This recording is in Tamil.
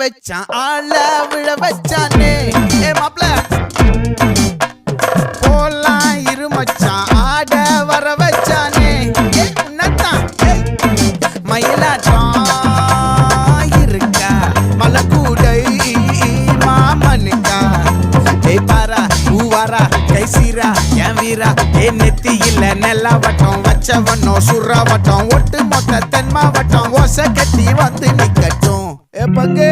வச்சான் ஆள விழ வச்சானே ஏ மாப்ள போலாம் இரு மச்சான் ஆட வர வச்சானே ஏ உன்னதான் மயிலாட்டம் இருக்கா மலக்கூடை மாமனுக்கா ஏ பாரா ஊவாரா கைசீரா என் வீரா ஏ நெத்தி இல்ல நெல்லாவட்டம் வச்சவனும் சுறாவட்டம் ஒட்டு மொத்த தென் மாவட்டம் ஓசை கட்டி வந்து நிக்கட்டும் ஏ பங்கே